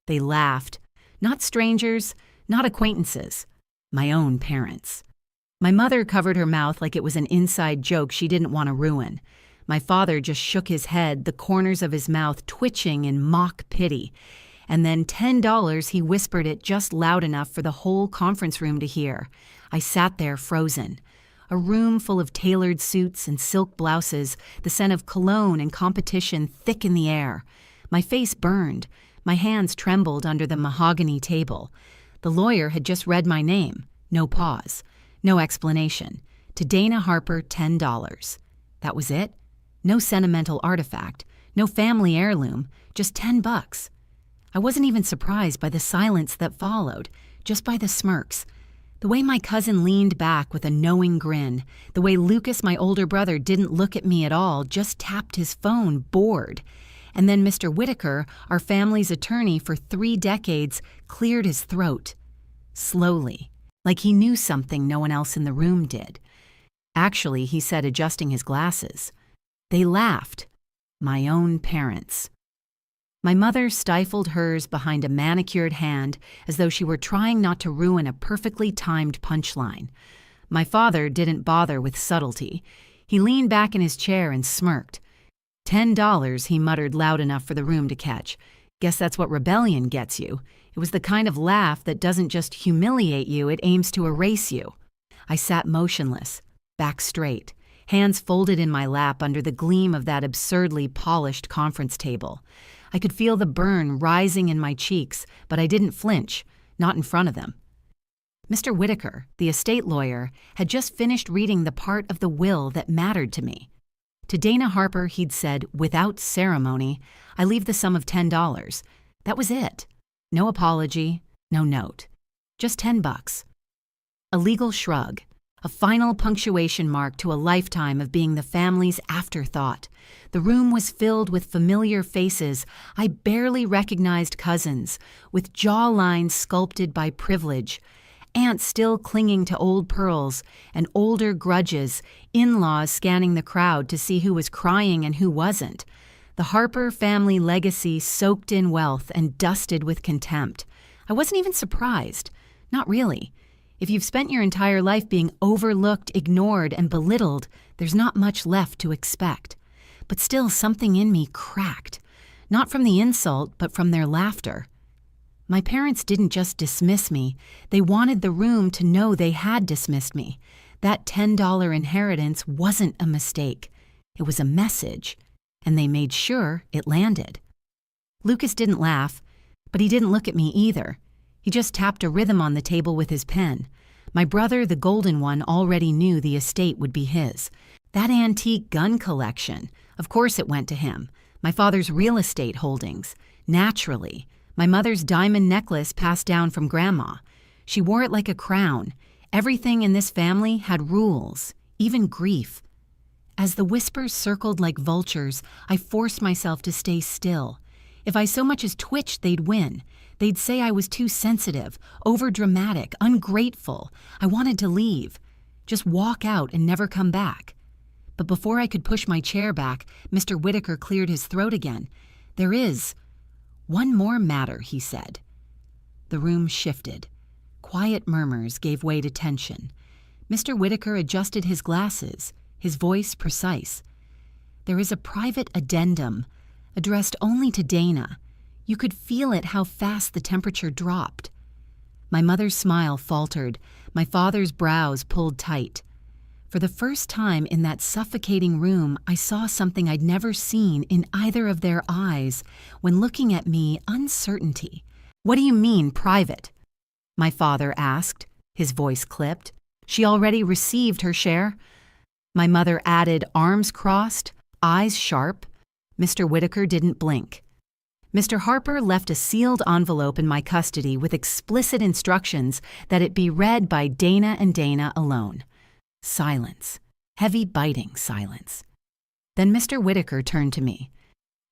They laughed. Not strangers, not acquaintances. My own parents. My mother covered her mouth like it was an inside joke she didn't want to ruin. My father just shook his head, the corners of his mouth twitching in mock pity. And then $10, he whispered it just loud enough for the whole conference room to hear. I sat there frozen. A room full of tailored suits and silk blouses, the scent of cologne and competition thick in the air. My face burned. My hands trembled under the mahogany table. The lawyer had just read my name. No pause. No explanation. To Dana Harper, $10. That was it? No sentimental artifact. No family heirloom. Just $10. I wasn't even surprised by the silence that followed, just by the smirks. The way my cousin leaned back with a knowing grin, the way Lucas, my older brother, didn't look at me at all, just tapped his phone, bored. And then Mr. Whitaker, our family's attorney for 3 decades, cleared his throat. Slowly, like he knew something no one else in the room did. Actually, he said, adjusting his glasses. They laughed. My own parents. My mother stifled hers behind a manicured hand as though she were trying not to ruin a perfectly timed punchline. My father didn't bother with subtlety. He leaned back in his chair and smirked. $10, he muttered loud enough for the room to catch. Guess that's what rebellion gets you. It was the kind of laugh that doesn't just humiliate you, it aims to erase you. I sat motionless, back straight, hands folded in my lap under the gleam of that absurdly polished conference table. I could feel the burn rising in my cheeks, but I didn't flinch, not in front of them. Mr. Whitaker, the estate lawyer, had just finished reading the part of the will that mattered to me. To Dana Harper, he'd said, without ceremony, I leave the sum of $10. That was it. No apology, no note. Just $10. A legal shrug, a final punctuation mark to a lifetime of being the family's afterthought. The room was filled with familiar faces. I barely recognized cousins, with jawlines sculpted by privilege, aunts still clinging to old pearls, and older grudges, in-laws scanning the crowd to see who was crying and who wasn't. The Harper family legacy soaked in wealth and dusted with contempt. I wasn't even surprised. Not really. If you've spent your entire life being overlooked, ignored, and belittled, there's not much left to expect. But still, something in me cracked. Not from the insult, but from their laughter. My parents didn't just dismiss me. They wanted the room to know they had dismissed me. That $10 inheritance wasn't a mistake. It was a message, and they made sure it landed. Lucas didn't laugh, but he didn't look at me either. He just tapped a rhythm on the table with his pen. My brother, the golden one, already knew the estate would be his. That antique gun collection, of course it went to him. My father's real estate holdings, naturally. My mother's diamond necklace passed down from Grandma. She wore it like a crown. Everything in this family had rules, even grief. As the whispers circled like vultures, I forced myself to stay still. If I so much as twitched, they'd win. They'd say I was too sensitive, overdramatic, ungrateful. I wanted to leave. Just walk out and never come back. But before I could push my chair back, Mr. Whitaker cleared his throat again. There is one more matter, he said. The room shifted. Quiet murmurs gave way to tension. Mr. Whitaker adjusted his glasses, his voice precise. There is a private addendum, addressed only to Dana. You could feel it how fast the temperature dropped. My mother's smile faltered. My father's brows pulled tight. For the first time in that suffocating room, I saw something I'd never seen in either of their eyes. When looking at me, uncertainty. What do you mean, private? My father asked, his voice clipped. She already received her share? My mother added, arms crossed, eyes sharp. Mr. Whitaker didn't blink. Mr. Harper left a sealed envelope in my custody with explicit instructions that it be read by Dana and Dana alone. Silence. Heavy, biting silence. Then Mr. Whitaker turned to me.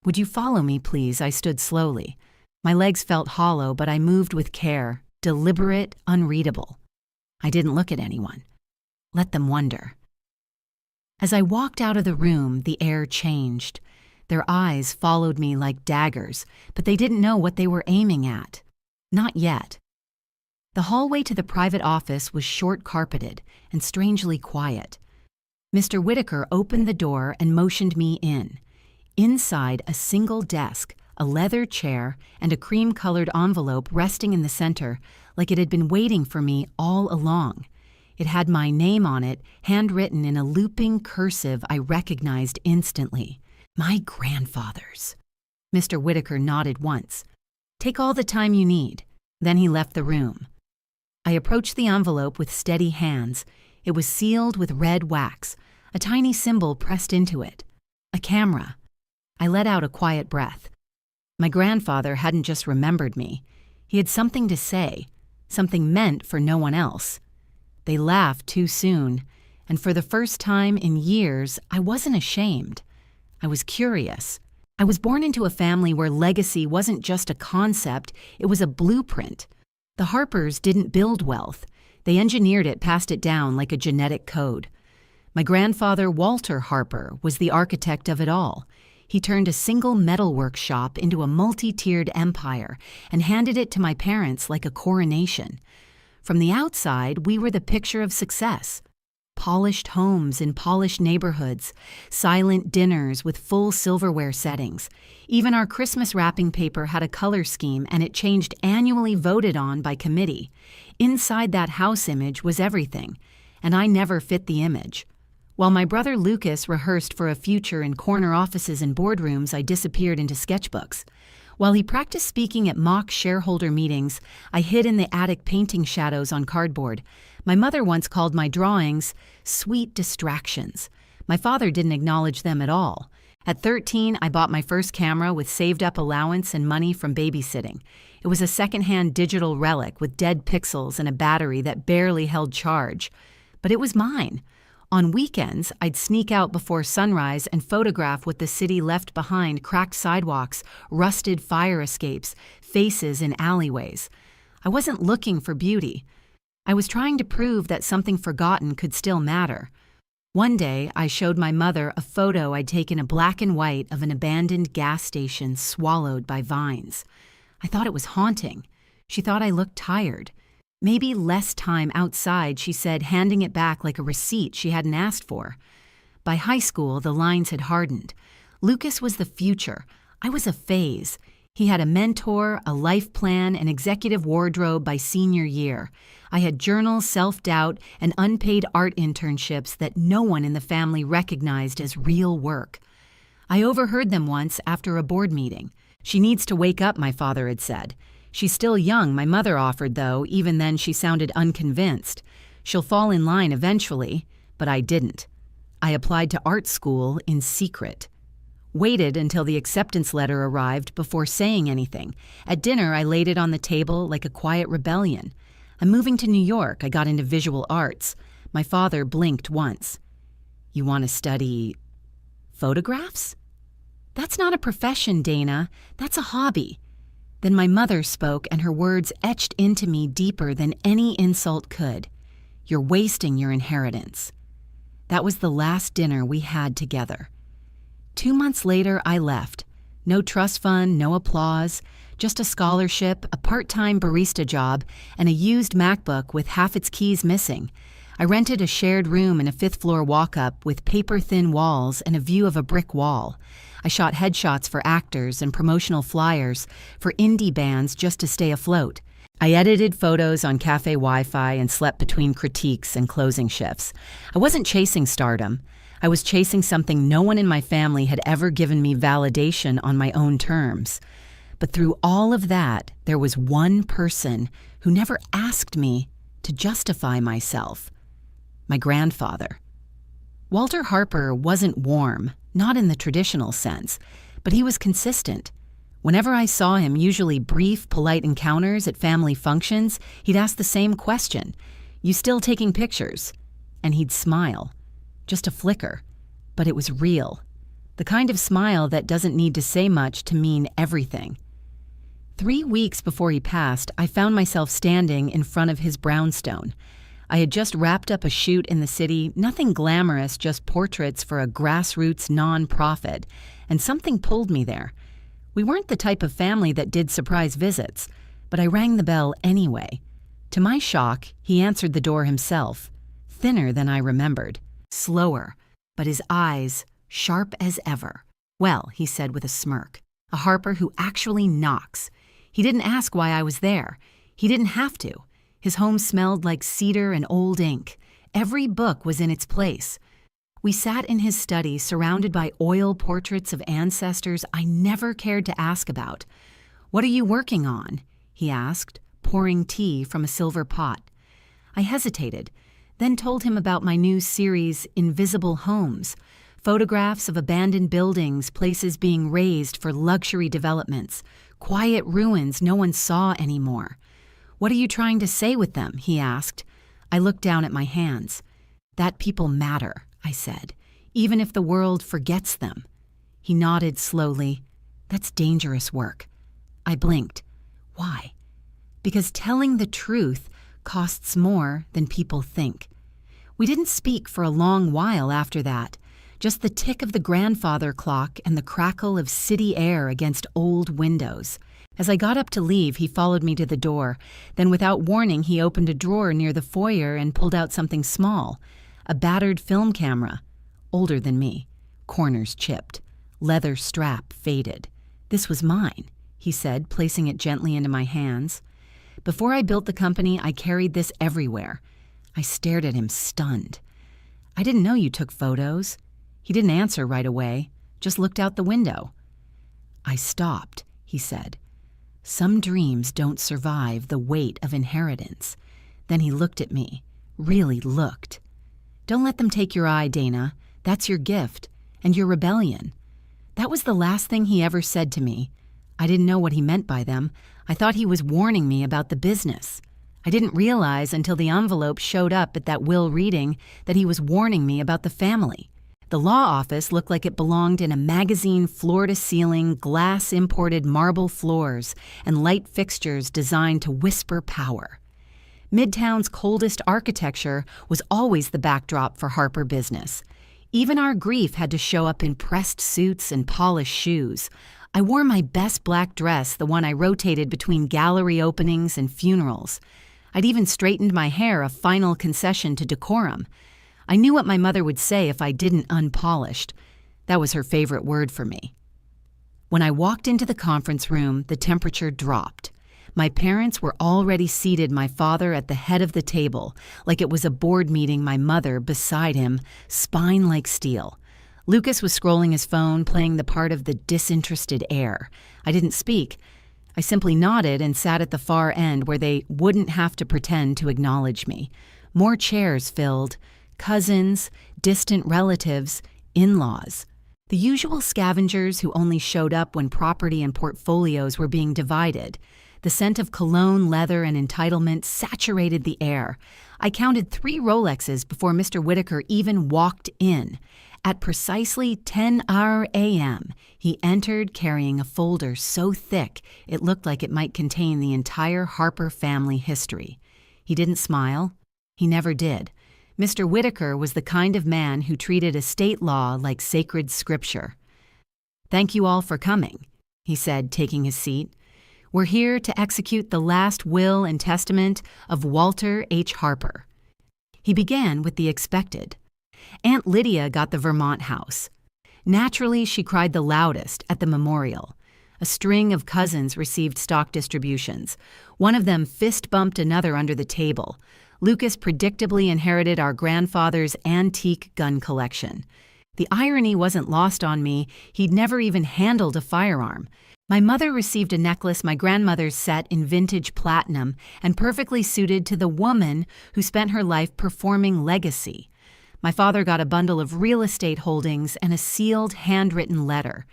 Would you follow me, please? I stood slowly. My legs felt hollow, but I moved with care, deliberate, unreadable. I didn't look at anyone. Let them wonder. As I walked out of the room, the air changed. Their eyes followed me like daggers, but they didn't know what they were aiming at. Not yet. The hallway to the private office was short-carpeted and strangely quiet. Mr. Whitaker opened the door and motioned me in. Inside, a single desk, a leather chair, and a cream-colored envelope resting in the center, like it had been waiting for me all along. It had my name on it, handwritten in a looping cursive I recognized instantly. My grandfather's. Mr. Whitaker nodded once. "Take all the time you need." Then he left the room. I approached the envelope with steady hands. It was sealed with red wax, a tiny symbol pressed into it. A camera. I let out a quiet breath. My grandfather hadn't just remembered me. He had something to say, something meant for no one else. They laughed too soon, and for the first time in years, I wasn't ashamed. I was curious. I was born into a family where legacy wasn't just a concept, it was a blueprint. The Harpers didn't build wealth. They engineered it, passed it down like a genetic code. My grandfather, Walter Harper, was the architect of it all. He turned a single metalwork shop into a multi-tiered empire and handed it to my parents like a coronation. From the outside, we were the picture of success. Polished homes in polished neighborhoods, silent dinners with full silverware settings. Even our Christmas wrapping paper had a color scheme, and it changed annually, voted on by committee. Inside that house image was everything, and I never fit the image. While my brother Lucas rehearsed for a future in corner offices and boardrooms, I disappeared into sketchbooks. While he practiced speaking at mock shareholder meetings, I hid in the attic painting shadows on cardboard. My mother once called my drawings sweet distractions. My father didn't acknowledge them at all. At 13, I bought my first camera with saved-up allowance and money from babysitting. It was a second-hand digital relic with dead pixels and a battery that barely held charge. But it was mine. On weekends, I'd sneak out before sunrise and photograph what the city left behind: cracked sidewalks, rusted fire escapes, faces in alleyways. I wasn't looking for beauty. I was trying to prove that something forgotten could still matter. One day, I showed my mother a photo I'd taken in black and white of an abandoned gas station swallowed by vines. I thought it was haunting. She thought I looked tired. Maybe less time outside, she said, handing it back like a receipt she hadn't asked for. By high school, the lines had hardened. Lucas was the future. I was a phase. He had a mentor, a life plan, an executive wardrobe by senior year. I had journals, self-doubt, and unpaid art internships that no one in the family recognized as real work. I overheard them once after a board meeting. "She needs to wake up," my father had said. "She's still young," my mother offered, though. Even then, she sounded unconvinced. "She'll fall in line eventually," but I didn't. I applied to art school in secret. Waited until the acceptance letter arrived before saying anything. At dinner, I laid it on the table like a quiet rebellion. "I'm moving to New York. I got into visual arts." My father blinked once. "You want to study photographs?" "That's not a profession, Dana. That's a hobby." Then my mother spoke, and her words etched into me deeper than any insult could. "You're wasting your inheritance." That was the last dinner we had together. 2 months later, I left. No trust fund, no applause, just a scholarship, a part-time barista job, and a used MacBook with half its keys missing. I rented a shared room in a fifth-floor walk-up with paper-thin walls and a view of a brick wall. I shot headshots for actors and promotional flyers for indie bands just to stay afloat. I edited photos on cafe Wi-Fi and slept between critiques and closing shifts. I wasn't chasing stardom. I was chasing something no one in my family had ever given me validation on my own terms. But through all of that, there was one person who never asked me to justify myself. My grandfather. Walter Harper wasn't warm, not in the traditional sense, but he was consistent. Whenever I saw him, usually brief, polite encounters at family functions, he'd ask the same question: "You still taking pictures?" And he'd smile. Just a flicker. But it was real. The kind of smile that doesn't need to say much to mean everything. 3 weeks before he passed, I found myself standing in front of his brownstone. I had just wrapped up a shoot in the city, nothing glamorous, just portraits for a grassroots non-profit, and something pulled me there. We weren't the type of family that did surprise visits, but I rang the bell anyway. To my shock, he answered the door himself, thinner than I remembered, slower, but his eyes sharp as ever. "Well," he said with a smirk, "a Harper who actually knocks." He didn't ask why I was there. He didn't have to. His home smelled like cedar and old ink. Every book was in its place. We sat in his study surrounded by oil portraits of ancestors I never cared to ask about. "What are you working on?" he asked, pouring tea from a silver pot. I hesitated, then told him about my new series, Invisible Homes, photographs of abandoned buildings, places being razed for luxury developments, quiet ruins no one saw anymore. "What are you trying to say with them?" he asked. I looked down at my hands. "That people matter," I said, "even if the world forgets them." He nodded slowly. "That's dangerous work." I blinked. "Why?" "Because telling the truth costs more than people think." We didn't speak for a long while after that, just the tick of the grandfather clock and the crackle of city air against old windows. As I got up to leave, he followed me to the door. Then without warning, he opened a drawer near the foyer and pulled out something small, a battered film camera, older than me, corners chipped, leather strap faded. "This was mine," he said, placing it gently into my hands. "Before I built the company, I carried this everywhere." I stared at him, stunned. "I didn't know you took photos." He didn't answer right away, just looked out the window. "I stopped," he said. "Some dreams don't survive the weight of inheritance." Then he looked at me, really looked. "Don't let them take your eye, Dana. That's your gift, and your rebellion." That was the last thing he ever said to me. I didn't know what he meant by them. I thought he was warning me about the business. I didn't realize until the envelope showed up at that will reading that he was warning me about the family. The law office looked like it belonged in a magazine, floor-to-ceiling, glass-imported marble floors, and light fixtures designed to whisper power. Midtown's coldest architecture was always the backdrop for Harper business. Even our grief had to show up in pressed suits and polished shoes. I wore my best black dress, the one I rotated between gallery openings and funerals. I'd even straightened my hair, a final concession to decorum. I knew what my mother would say if I didn't unpolished. That was her favorite word for me. When I walked into the conference room, the temperature dropped. My parents were already seated, my father at the head of the table, like it was a board meeting, my mother beside him, spine like steel. Lucas was scrolling his phone, playing the part of the disinterested heir. I didn't speak. I simply nodded and sat at the far end where they wouldn't have to pretend to acknowledge me. More chairs filled. Cousins, distant relatives, in-laws. The usual scavengers who only showed up when property and portfolios were being divided. The scent of cologne, leather, and entitlement saturated the air. I counted 3 Rolexes before Mr. Whitaker even walked in. At precisely 10 a.m., he entered carrying a folder so thick it looked like it might contain the entire Harper family history. He didn't smile. He never did. Mr. Whitaker was the kind of man who treated estate law like sacred scripture. "Thank you all for coming," he said, taking his seat. "We're here to execute the last will and testament of Walter H. Harper." He began with the expected. Aunt Lydia got the Vermont house. Naturally, she cried the loudest at the memorial. A string of cousins received stock distributions. One of them fist-bumped another under the table. Lucas predictably inherited our grandfather's antique gun collection. The irony wasn't lost on me. He'd never even handled a firearm. My mother received a necklace my grandmother's set in vintage platinum and perfectly suited to the woman who spent her life performing legacy. My father got a bundle of real estate holdings and a sealed, handwritten letter.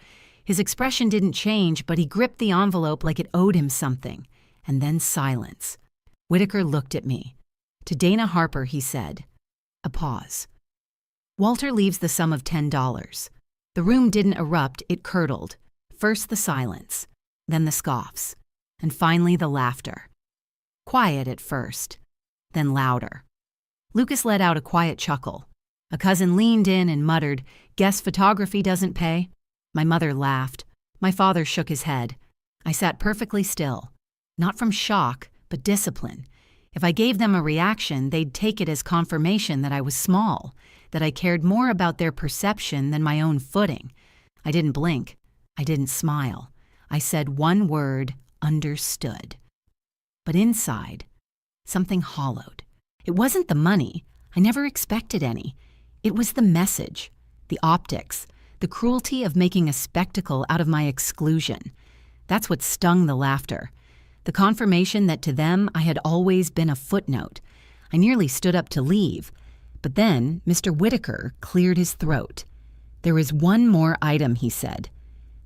His expression didn't change, but he gripped the envelope like it owed him something. And then silence. Whitaker looked at me. "To Dana Harper," he said. A pause. "Walter leaves the sum of $10. The room didn't erupt, it curdled. First the silence, then the scoffs, and finally the laughter. Quiet at first, then louder. Lucas let out a quiet chuckle. A cousin leaned in and muttered, "Guess photography doesn't pay?" My mother laughed. My father shook his head. I sat perfectly still. Not from shock, but discipline. If I gave them a reaction, they'd take it as confirmation that I was small, that I cared more about their perception than my own footing. I didn't blink. I didn't smile. I said one word, understood. But inside, something hollowed. It wasn't the money. I never expected any. It was the message, the optics, the cruelty of making a spectacle out of my exclusion. That's what stung the laughter. The confirmation that to them I had always been a footnote. I nearly stood up to leave. But then Mr. Whitaker cleared his throat. "There is one more item," he said.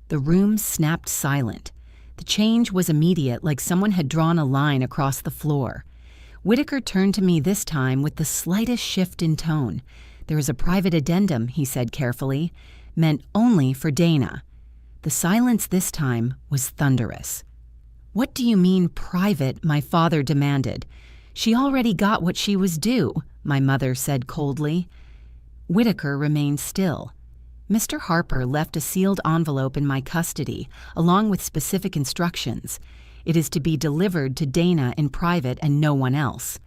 The room snapped silent. The change was immediate, like someone had drawn a line across the floor. Whitaker turned to me this time with the slightest shift in tone. "There is a private addendum," he said carefully, "meant only for Dana." The silence this time was thunderous. "What do you mean, private?" my father demanded. "She already got what she was due," my mother said coldly. Whitaker remained still. "Mr. Harper left a sealed envelope in my custody, along with specific instructions. It is to be delivered to Dana in private and no one else."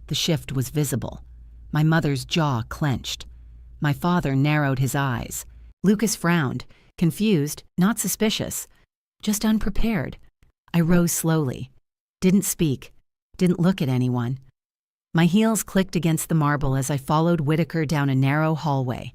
The shift was visible. My mother's jaw clenched. My father narrowed his eyes. Lucas frowned, confused, not suspicious, just unprepared. I rose slowly. Didn't speak. Didn't look at anyone. My heels clicked against the marble as I followed Whitaker down a narrow hallway.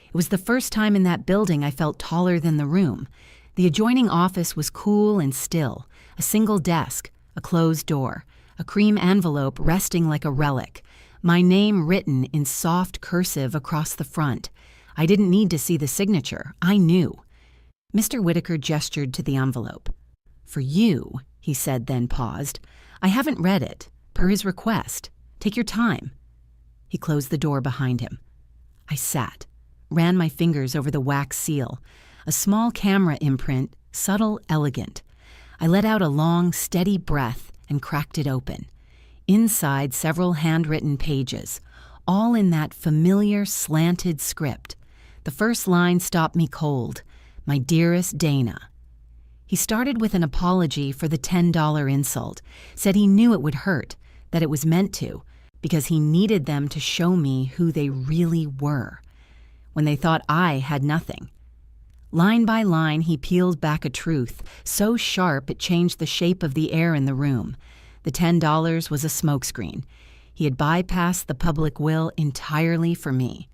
It was the first time in that building I felt taller than the room. The adjoining office was cool and still. A single desk, a closed door, a cream envelope resting like a relic. My name written in soft cursive across the front. I didn't need to see the signature. I knew. Mr. Whitaker gestured to the envelope. "For you," he said, then paused. "I haven't read it, per his request. Take your time." He closed the door behind him. I sat, ran my fingers over the wax seal, a small camera imprint, subtle, elegant. I let out a long, steady breath and cracked it open. Inside, several handwritten pages, all in that familiar, slanted script. The first line stopped me cold. "My dearest Dana." He started with an apology for the $10 insult, said he knew it would hurt, that it was meant to, because he needed them to show me who they really were, when they thought I had nothing. Line by line, he peeled back a truth, so sharp it changed the shape of the air in the room. The $10 was a smokescreen. He had bypassed the public will entirely for me.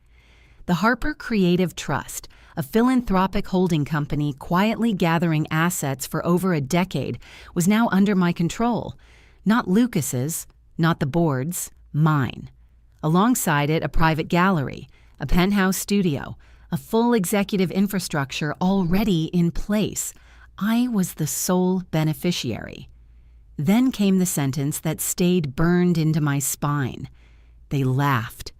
The Harper Creative Trust, a philanthropic holding company quietly gathering assets for over a decade, was now under my control. Not Lucas's, not the board's, mine. Alongside it, a private gallery, a penthouse studio, a full executive infrastructure already in place. I was the sole beneficiary. Then came the sentence that stayed burned into my spine. They laughed.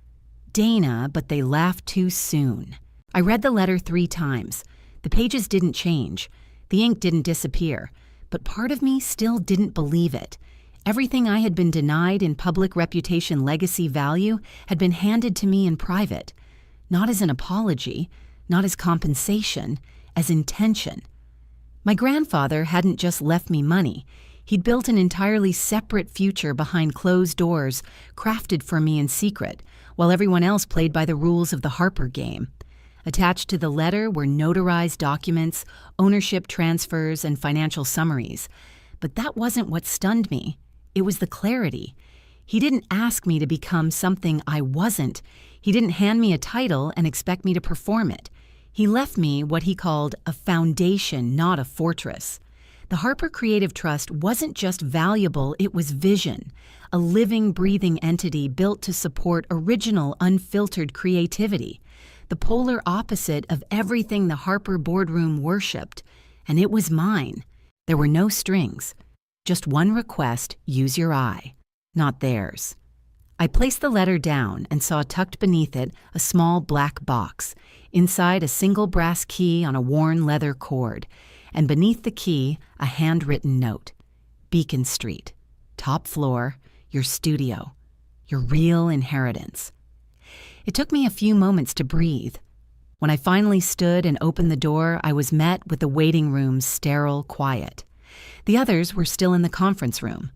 Dana, but they laughed too soon. I read the letter 3 times. The pages didn't change. The ink didn't disappear. But part of me still didn't believe it. Everything I had been denied in public reputation legacy value had been handed to me in private. Not as an apology, not as compensation, as intention. My grandfather hadn't just left me money. He'd built an entirely separate future behind closed doors, crafted for me in secret, while everyone else played by the rules of the Harper game. Attached to the letter were notarized documents, ownership transfers, and financial summaries. But that wasn't what stunned me. It was the clarity. He didn't ask me to become something I wasn't. He didn't hand me a title and expect me to perform it. He left me what he called a foundation, not a fortress. The Harper Creative Trust wasn't just valuable, it was vision, a living, breathing entity built to support original, unfiltered creativity, the polar opposite of everything the Harper boardroom worshipped, and it was mine. There were no strings, just one request: use your eye, not theirs. I placed the letter down and saw tucked beneath it a small black box, inside a single brass key on a worn leather cord, and beneath the key, a handwritten note. Beacon Street, top floor, your studio. your real inheritance. It took me a few moments to breathe. When I finally stood and opened the door, I was met with the waiting room's sterile quiet. The others were still in the conference room,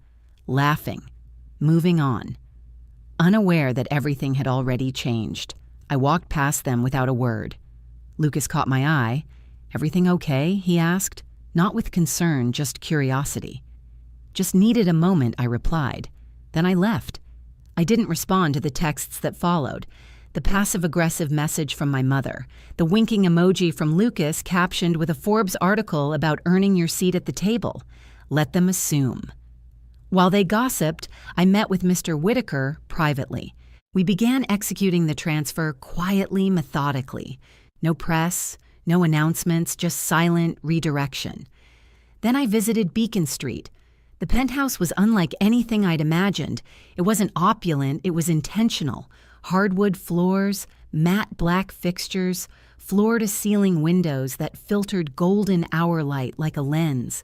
laughing, moving on. Unaware that everything had already changed, I walked past them without a word. Lucas caught my eye. "Everything okay?" he asked, not with concern, just curiosity. "Just needed a moment," I replied. Then I left. I didn't respond to the texts that followed. The passive-aggressive message from my mother, the winking emoji from Lucas captioned with a Forbes article about earning your seat at the table. Let them assume. While they gossiped, I met with Mr. Whitaker privately. We began executing the transfer quietly, methodically. No press, no announcements, just silent redirection. Then I visited Beacon Street. The penthouse was unlike anything I'd imagined. It wasn't opulent, it was intentional. Hardwood floors, matte black fixtures, floor-to-ceiling windows that filtered golden hour light like a lens.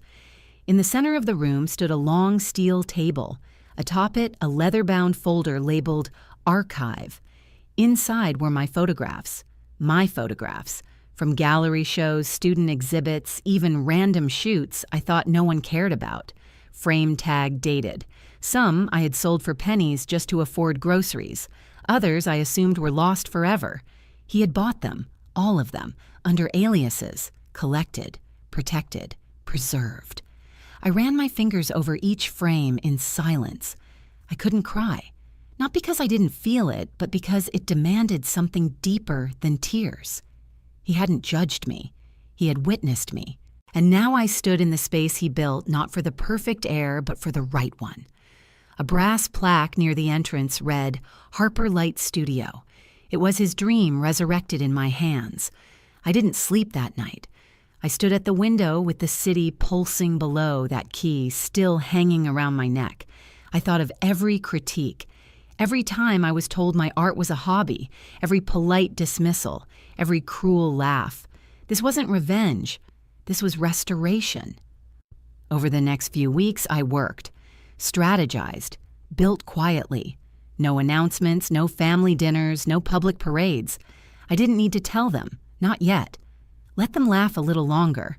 In the center of the room stood a long steel table. Atop it, a leather-bound folder labeled Archive. Inside were my photographs, from gallery shows, student exhibits, even random shoots I thought no one cared about. Frame tag dated. Some I had sold for pennies just to afford groceries. Others I assumed were lost forever. He had bought them, all of them, under aliases, collected, protected, preserved. I ran my fingers over each frame in silence. I couldn't cry, not because I didn't feel it, but because it demanded something deeper than tears. He hadn't judged me. He had witnessed me. And now I stood in the space he built, not for the perfect air, but for the right one. A brass plaque near the entrance read, Harper Light Studio. It was his dream resurrected in my hands. I didn't sleep that night. I stood at the window with the city pulsing below, that key still hanging around my neck. I thought of every critique, every time I was told my art was a hobby, every polite dismissal, every cruel laugh. This wasn't revenge. This was restoration. Over the next few weeks, I worked, strategized, built quietly. No announcements, no family dinners, no public parades. I didn't need to tell them, not yet. Let them laugh a little longer.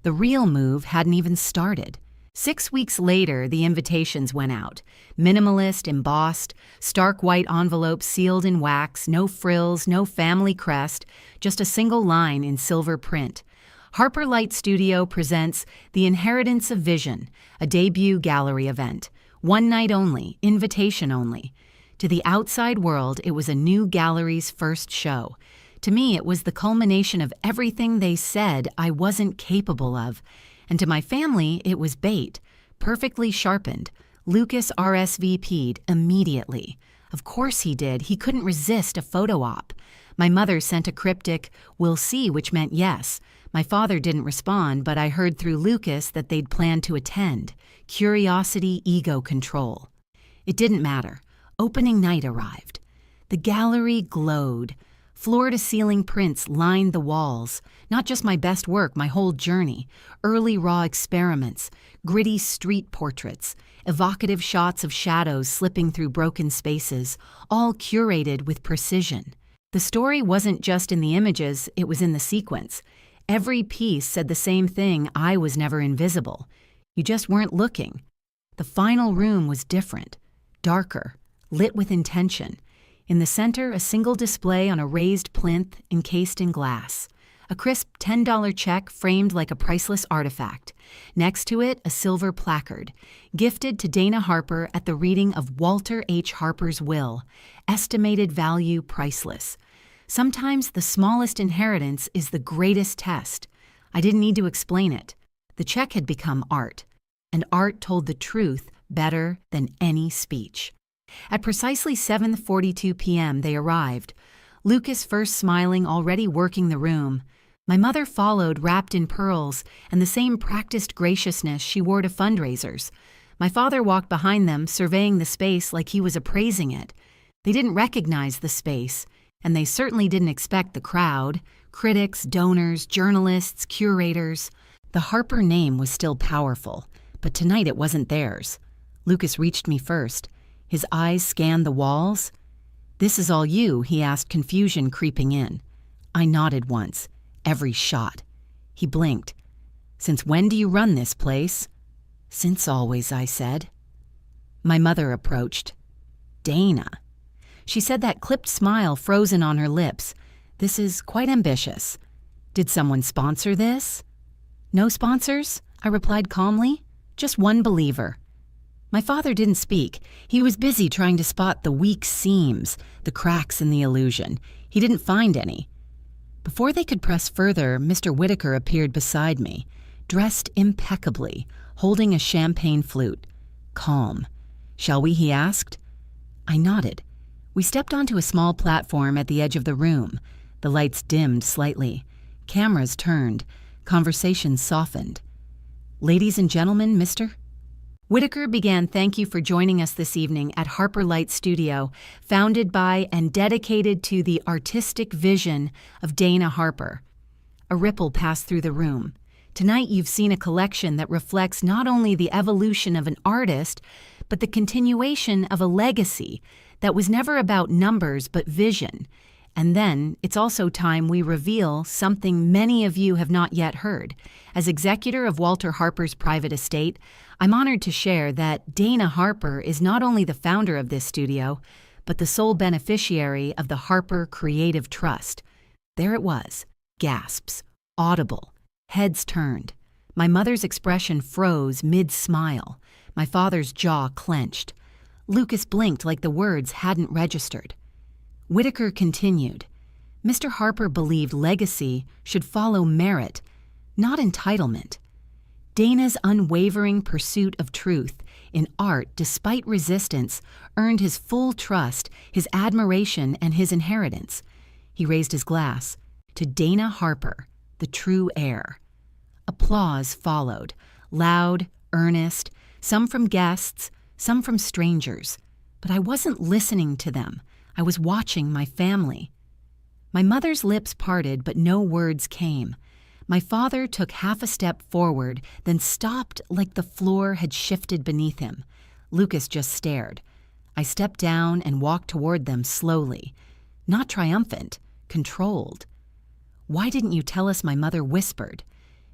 The real move hadn't even started. 6 weeks later, the invitations went out. Minimalist, embossed, stark white envelopes sealed in wax, no frills, no family crest, just a single line in silver print. Harper Light Studio presents The Inheritance of Vision, a debut gallery event. One night only, invitation only. To the outside world, it was a new gallery's first show. To me, it was the culmination of everything they said I wasn't capable of. And to my family, it was bait, perfectly sharpened. Lucas RSVP'd immediately. Of course he did. He couldn't resist a photo op. My mother sent a cryptic, "We'll see," which meant yes. My father didn't respond, but I heard through Lucas that they'd planned to attend. Curiosity, ego control. It didn't matter. Opening night arrived. The gallery glowed. Floor-to-ceiling prints lined the walls. Not just my best work, my whole journey. Early raw experiments, gritty street portraits, evocative shots of shadows slipping through broken spaces, all curated with precision. The story wasn't just in the images, it was in the sequence. Every piece said the same thing: I was never invisible. You just weren't looking. The final room was different, darker, lit with intention. In the center, a single display on a raised plinth encased in glass. A crisp $10 check framed like a priceless artifact. Next to it, a silver placard, gifted to Dana Harper at the reading of Walter H. Harper's will. Estimated value priceless. Sometimes the smallest inheritance is the greatest test. I didn't need to explain it. The check had become art, and art told the truth better than any speech. At precisely 7:42 p.m., they arrived. Lucas first smiling, already working the room. My mother followed, wrapped in pearls, and the same practiced graciousness she wore to fundraisers. My father walked behind them, surveying the space like he was appraising it. They didn't recognize the space, and they certainly didn't expect the crowd. Critics, donors, journalists, curators. The Harper name was still powerful, but tonight it wasn't theirs. Lucas reached me first. His eyes scanned the walls. "This is all you?" he asked, confusion creeping in. I nodded once. "Every shot." He blinked. "Since when do you run this place?" "Since always," I said. My mother approached. "Dana." She said, that clipped smile frozen on her lips. "This is quite ambitious. Did someone sponsor this?" "No sponsors," I replied calmly. "Just one believer." My father didn't speak. He was busy trying to spot the weak seams, the cracks in the illusion. He didn't find any. Before they could press further, Mr. Whitaker appeared beside me, dressed impeccably, holding a champagne flute. Calm. "Shall we?" he asked. I nodded. We stepped onto a small platform at the edge of the room. The lights dimmed slightly. Cameras turned. Conversation softened. "Ladies and gentlemen, Mr. Whitaker began, "Thank you for joining us this evening at Harper Light Studio, founded by and dedicated to the artistic vision of Dana Harper." A ripple passed through the room. "Tonight you've seen a collection that reflects not only the evolution of an artist, but the continuation of a legacy that was never about numbers but vision. And then it's also time we reveal something many of you have not yet heard. As executor of Walter Harper's private estate, I'm honored to share that Dana Harper is not only the founder of this studio, but the sole beneficiary of the Harper Creative Trust." There it was. Gasps. Audible. Heads turned. My mother's expression froze mid-smile. My father's jaw clenched. Lucas blinked like the words hadn't registered. Whitaker continued. "Mr. Harper believed legacy should follow merit, not entitlement. Dana's unwavering pursuit of truth in art, despite resistance, earned his full trust, his admiration, and his inheritance." He raised his glass. "To Dana Harper, the true heir." Applause followed, loud, earnest, some from guests, some from strangers. But I wasn't listening to them. I was watching my family. My mother's lips parted, but no words came. My father took half a step forward, then stopped like the floor had shifted beneath him. Lucas just stared. I stepped down and walked toward them slowly. Not triumphant, controlled. "Why didn't you tell us?" my mother whispered.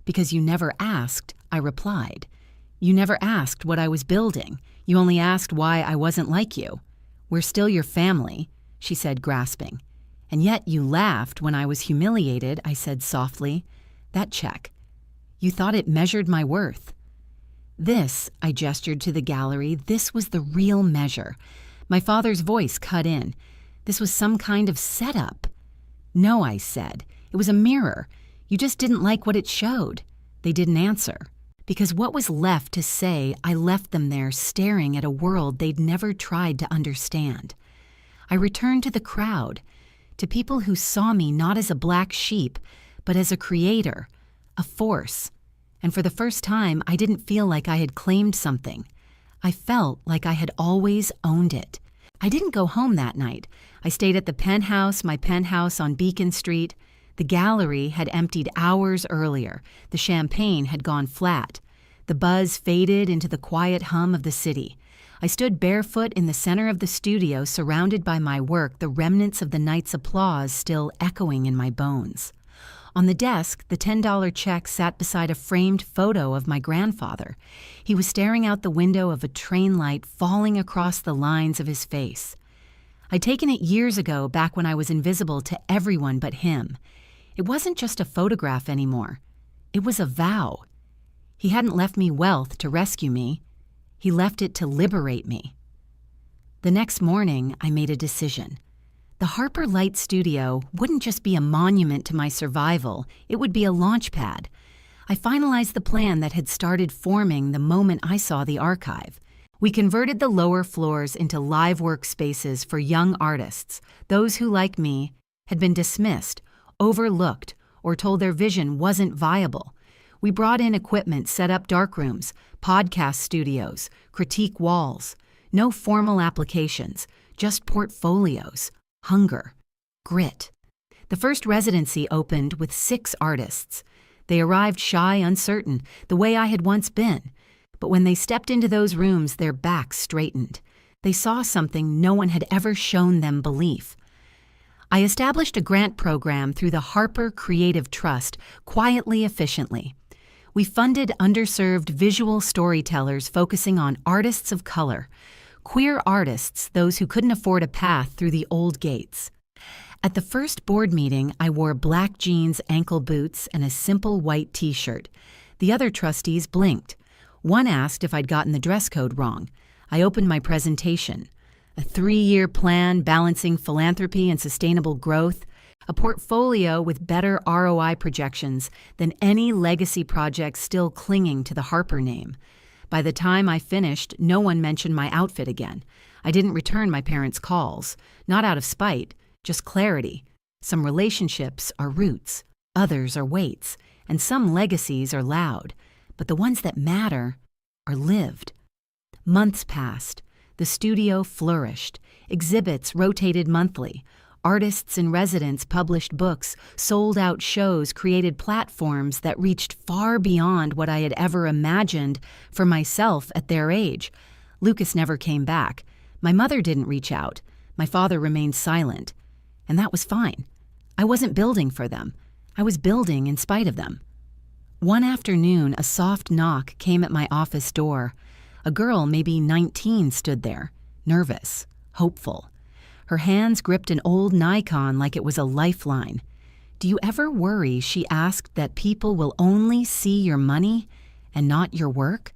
"Because you never asked," I replied. "You never asked what I was building. You only asked why I wasn't like you. We're still your family," she said, grasping. "And yet you laughed when I was humiliated," I said softly. "That check. You thought it measured my worth." This, I gestured to the gallery, this was the real measure. My father's voice cut in. This was some kind of setup. "No," I said. "It was a mirror. You just didn't like what it showed." They didn't answer. Because what was left to say, I left them there staring at a world they'd never tried to understand. I returned to the crowd, to people who saw me not as a black sheep, but as a creator, a force. And for the first time, I didn't feel like I had claimed something. I felt like I had always owned it. I didn't go home that night. I stayed at the penthouse, my penthouse on Beacon Street. The gallery had emptied hours earlier. The champagne had gone flat. The buzz faded into the quiet hum of the city. I stood barefoot in the center of the studio, surrounded by my work, the remnants of the night's applause still echoing in my bones. On the desk, the $10 check sat beside a framed photo of my grandfather. He was staring out the window of a train light falling across the lines of his face. I'd taken it years ago, back when I was invisible to everyone but him. It wasn't just a photograph anymore. It was a vow. He hadn't left me wealth to rescue me. He left it to liberate me. The next morning, I made a decision. The Harper Light Studio wouldn't just be a monument to my survival, it would be a launch pad. I finalized the plan that had started forming the moment I saw the archive. We converted the lower floors into live workspaces for young artists, those who, like me, had been dismissed, overlooked, or told their vision wasn't viable. We brought in equipment, set up darkrooms, podcast studios, critique walls. No formal applications, just portfolios. Hunger, grit. The first residency opened with 6 artists. They arrived shy, uncertain, the way I had once been. But when they stepped into those rooms, their backs straightened. They saw something no one had ever shown them belief. I established a grant program through the Harper Creative Trust, quietly, efficiently. We funded underserved visual storytellers focusing on artists of color, queer artists, those who couldn't afford a path through the old gates. At the first board meeting, I wore black jeans, ankle boots, and a simple white t-shirt. The other trustees blinked. One asked if I'd gotten the dress code wrong. I opened my presentation. A 3-year plan balancing philanthropy and sustainable growth, a portfolio with better ROI projections than any legacy project still clinging to the Harper name. By the time I finished, no one mentioned my outfit again. I didn't return my parents' calls, not out of spite, just clarity. Some relationships are roots, others are weights, and some legacies are loud, but the ones that matter are lived. Months passed. The studio flourished. Exhibits rotated monthly. Artists in residence published books, sold out shows, created platforms that reached far beyond what I had ever imagined for myself at their age. Lucas never came back. My mother didn't reach out. My father remained silent. And that was fine. I wasn't building for them. I was building in spite of them. One afternoon, a soft knock came at my office door. A girl, maybe 19, stood there, nervous, hopeful. Her hands gripped an old Nikon like it was a lifeline. "Do you ever worry," she asked, "that people will only see your money and not your work?"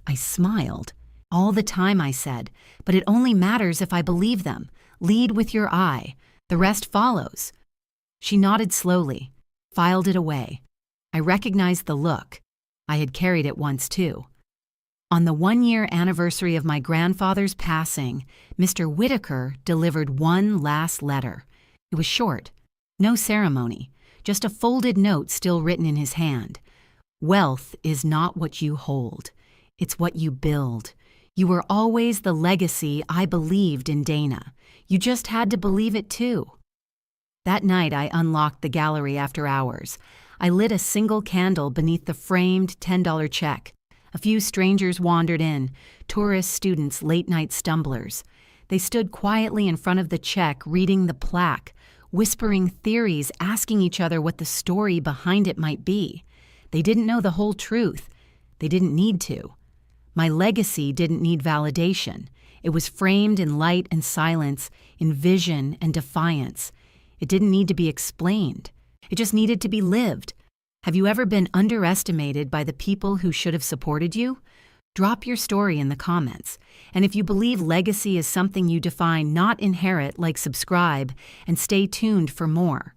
I smiled. "All the time," I said, "but it only matters if I believe them. Lead with your eye. The rest follows." She nodded slowly, filed it away. I recognized the look. I had carried it once too. On the 1-year anniversary of my grandfather's passing, Mr. Whitaker delivered one last letter. It was short, no ceremony, just a folded note still written in his hand. "Wealth is not what you hold. It's what you build. You were always the legacy I believed in, Dana. You just had to believe it too." That night I unlocked the gallery after hours. I lit a single candle beneath the framed $10 check. A few strangers wandered in, tourists, students, late-night stumblers. They stood quietly in front of the check, reading the plaque, whispering theories, asking each other what the story behind it might be. They didn't know the whole truth. They didn't need to. My legacy didn't need validation. It was framed in light and silence, in vision and defiance. It didn't need to be explained. It just needed to be lived. Have you ever been underestimated by the people who should have supported you? Drop your story in the comments. And if you believe legacy is something you define, not inherit, like subscribe, and stay tuned for more.